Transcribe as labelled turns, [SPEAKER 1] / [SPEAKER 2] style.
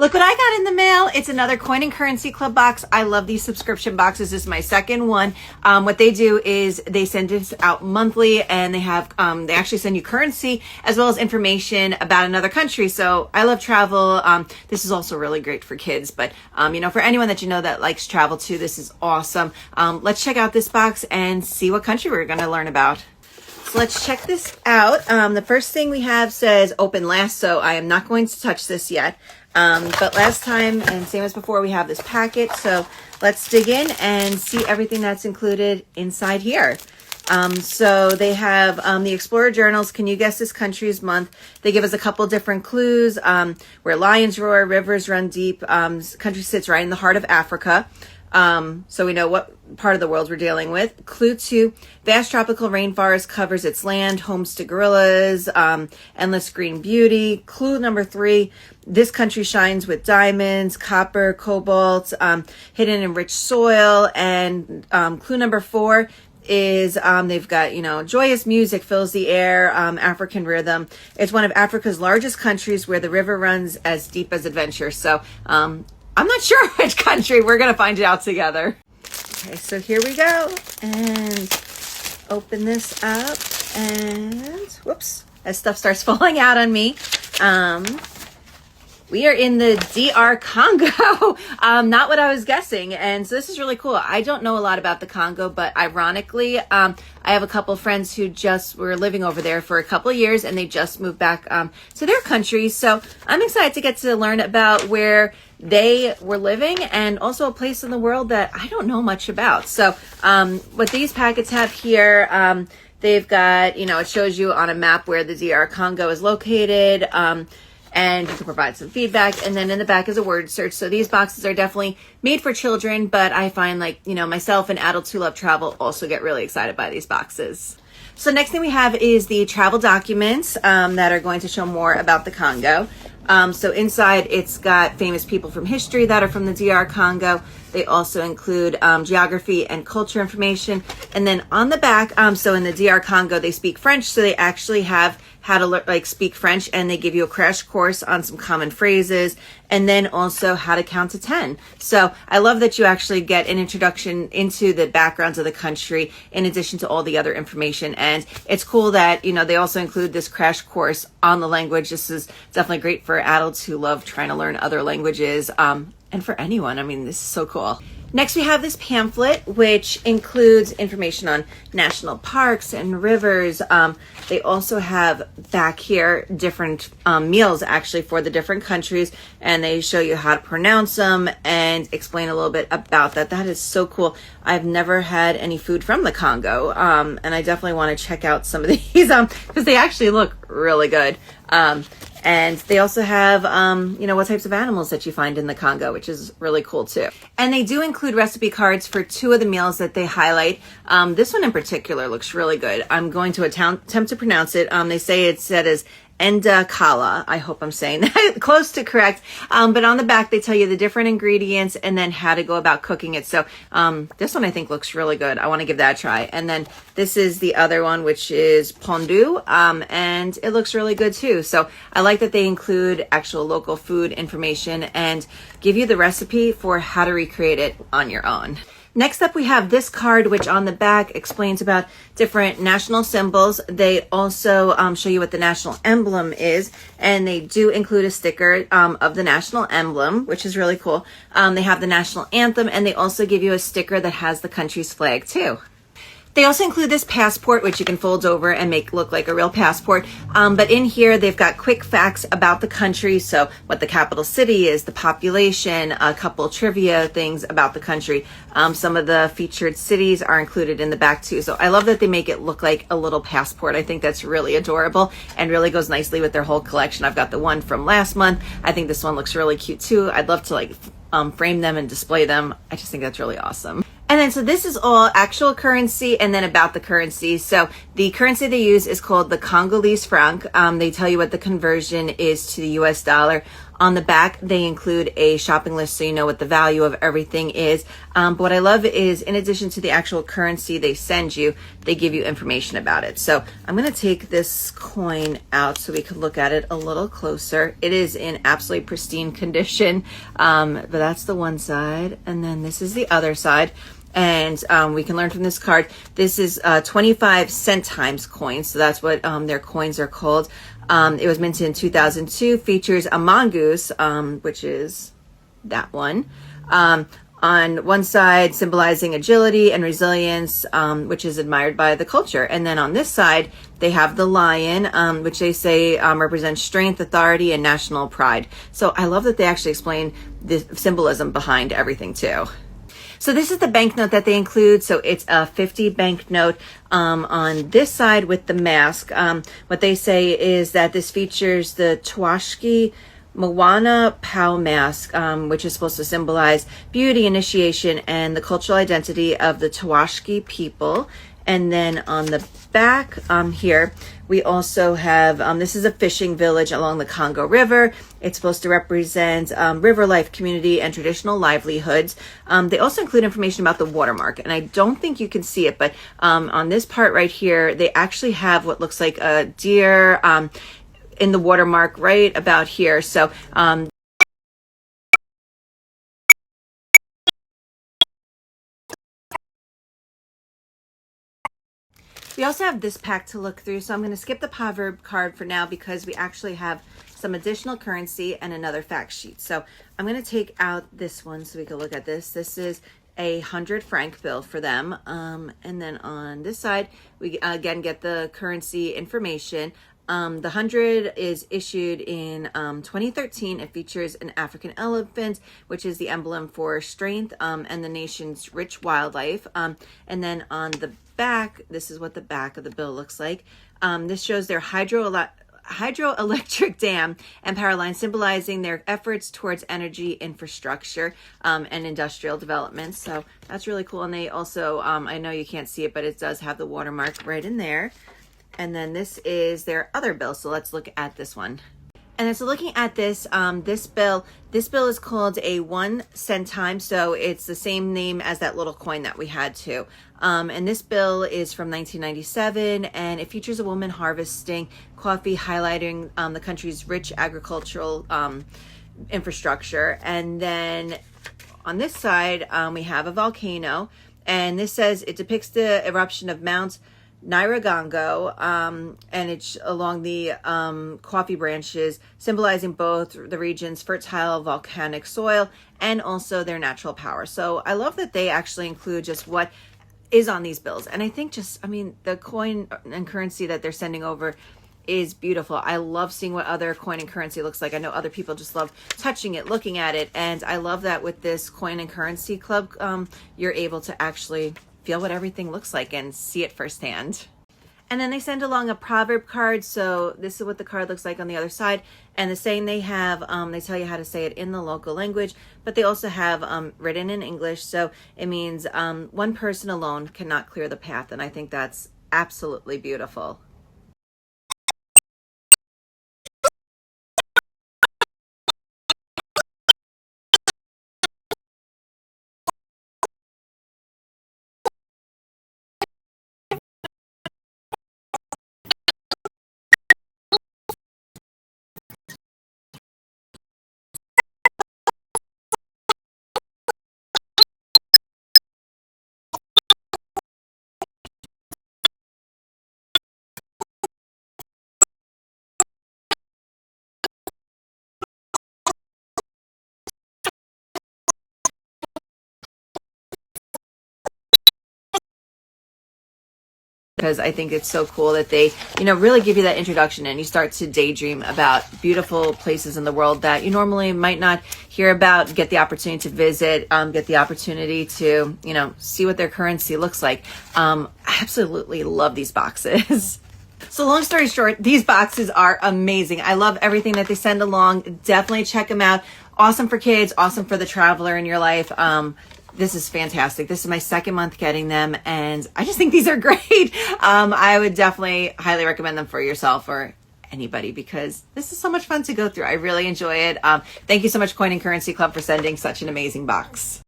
[SPEAKER 1] Look what I got in the mail. It's another Coin and Currency Club box. I love these subscription boxes. This is my second one. What they do is they send this out monthly, and they have they actually send you currency as well as information about another country. So I love travel. This is also really great for kids, but you know, for anyone that you know that likes travel too, this is awesome. Let's check out this box and see what country we're going to learn about. So let's check this out. The first thing we have says open last, so I am not going to touch this yet. But last time, and same as before, we have this packet. So let's dig in and see everything that's included inside here. So they have the Explorer Journals. Can you guess this country's month? They give us a couple different clues. Where lions roar, rivers run deep. Country sits right in the heart of Africa. So we know what part of the world we're dealing with. Clue 2, vast tropical rainforest covers its land, homes to gorillas, endless green beauty. Clue number 3, this country shines with diamonds, copper, cobalt, hidden in rich soil. And clue number 4 is they've got, you know, joyous music fills the air, African rhythm. It's one of Africa's largest countries where the river runs as deep as adventure. So I'm not sure which country. We're going to find it out together. Okay, so here we go. And open this up. And whoops, as stuff starts falling out on me. We are in the DR Congo. Not what I was guessing. And so this is really cool. I don't know a lot about the Congo, but ironically, I have a couple friends who just were living over there for a couple of years, and they just moved back to their country. So I'm excited to get to learn about where they were living, and also a place in the world that I don't know much about. So what these packets have here, they've got, you know, it shows you on a map where the DR Congo is located, and you can provide some feedback. And then in the back is a word search. So these boxes are definitely made for children, but I find, like, you know, myself and adults who love travel also get really excited by these boxes. So next thing we have is the travel documents that are going to show more about the Congo. So inside it's got famous people from history that are from the DR Congo. They also include geography and culture information. And then on the back, so in the DR Congo, they speak French. So they actually have how to speak French, and they give you a crash course on some common phrases, and then also how to count to 10. So I love that you actually get an introduction into the backgrounds of the country in addition to all the other information. And it's cool that, you know, they also include this crash course on the language. This is definitely great for adults who love trying to learn other languages, and for anyone. I mean, this is so cool. Next, we have this pamphlet, which includes information on national parks and rivers. They also have back here different meals, actually, for the different countries, and they show you how to pronounce them and explain a little bit about that. That is so cool. I've never had any food from the Congo, and I definitely want to check out some of these because they actually look really good. And they also have, you know, what types of animals that you find in the Congo, which is really cool too. And they do include recipe cards for 2 of the meals that they highlight. This one in particular looks really good. I'm going to attempt to pronounce it. They say it's said as Enda Kala. I hope I'm saying that close to correct. But on the back, they tell you the different ingredients and then how to go about cooking it. So this one I think looks really good. I want to give that a try. And then this is the other one, which is pondu, and it looks really good too. So I like that they include actual local food information and give you the recipe for how to recreate it on your own. Next up, we have this card, which on the back explains about different national symbols. They also show you what the national emblem is, and they do include a sticker of the national emblem, which is really cool. They have the national anthem, and they also give you a sticker that has the country's flag too. They also include this passport, which you can fold over and make look like a real passport. But in here, they've got quick facts about the country. So what the capital city is, the population, a couple trivia things about the country. Some of the featured cities are included in the back too. So I love that they make it look like a little passport. I think that's really adorable and really goes nicely with their whole collection. I've got the one from last month. I think this one looks really cute too. I'd love to frame them and display them. I just think that's really awesome. And then, so this is all actual currency and then about the currency. So the currency they use is called the Congolese franc. They tell you what the conversion is to the US dollar On the back, they include a shopping list so you know what the value of everything is. But what I love is, in addition to the actual currency they send you, they give you information about it. So I'm going to take this coin out so we can look at it a little closer. It is in absolutely pristine condition, but that's the one side, and then this is the other side. And we can learn from this card. This is 25 centimes coins, so that's what their coins are called. It was minted in 2002, features a mongoose, which is that one. On one side, symbolizing agility and resilience, which is admired by the culture. And then on this side, they have the lion, which they say represents strength, authority, and national pride. So I love that they actually explain the symbolism behind everything too. So this is the banknote that they include. So it's a 50 banknote on this side with the mask. What they say is that this features the Twashki Moana Pau mask, which is supposed to symbolize beauty, initiation, and the cultural identity of the Twashki people. And then on the back here, we also have, this is a fishing village along the Congo River. It's supposed to represent river life, community, and traditional livelihoods. They also include information about the watermark, and I don't think you can see it, but on this part right here, they actually have what looks like a deer in the watermark right about here. So we also have this pack to look through, so I'm going to skip the proverb card for now because we actually have some additional currency and another fact sheet. So I'm going to take out this one so we can look at this. This is a 100-franc bill for them. And then on this side, we again get the currency information. The 100 is issued in 2013. It features an African elephant, which is the emblem for strength and the nation's rich wildlife. And then on the back, this is what the back of the bill looks like. This shows their hydroelectric dam and power line, symbolizing their efforts towards energy infrastructure and industrial development. So that's really cool. And they also, I know you can't see it, but it does have the watermark right in there. And then this is their other bill. So let's look at this one. And then so looking at this, this bill is called a 1 centime. So it's the same name as that little coin that we had too. And this bill is from 1997, and it features a woman harvesting coffee, highlighting the country's rich agricultural infrastructure. And then on this side, we have a volcano, and this says it depicts the eruption of Mount Nyiragongo, and it's along the coffee branches, symbolizing both the region's fertile volcanic soil and also their natural power. So I love that they actually include just what is on these bills. And I think the coin and currency that they're sending over is beautiful. I love seeing what other coin and currency looks like. I know other people just love touching it, looking at it. And I love that with this coin and currency club, you're able to actually feel what everything looks like and see it firsthand. And then they send along a proverb card. So this is what the card looks like on the other side. And the saying they have, they tell you how to say it in the local language, but they also have written in English. So it means one person alone cannot clear the path. And I think that's absolutely beautiful. Because I think it's so cool that they, really give you that introduction and you start to daydream about beautiful places in the world that you normally might not hear about, get the opportunity to visit, get the opportunity to, see what their currency looks like. I absolutely love these boxes. So long story short, these boxes are amazing. I love everything that they send along. Definitely check them out. Awesome for kids, awesome for the traveler in your life. This is fantastic. This is my second month getting them, and I just think these are great. I would definitely highly recommend them for yourself or anybody because this is so much fun to go through. I really enjoy it. Thank you so much, Coin and Currency Club, for sending such an amazing box.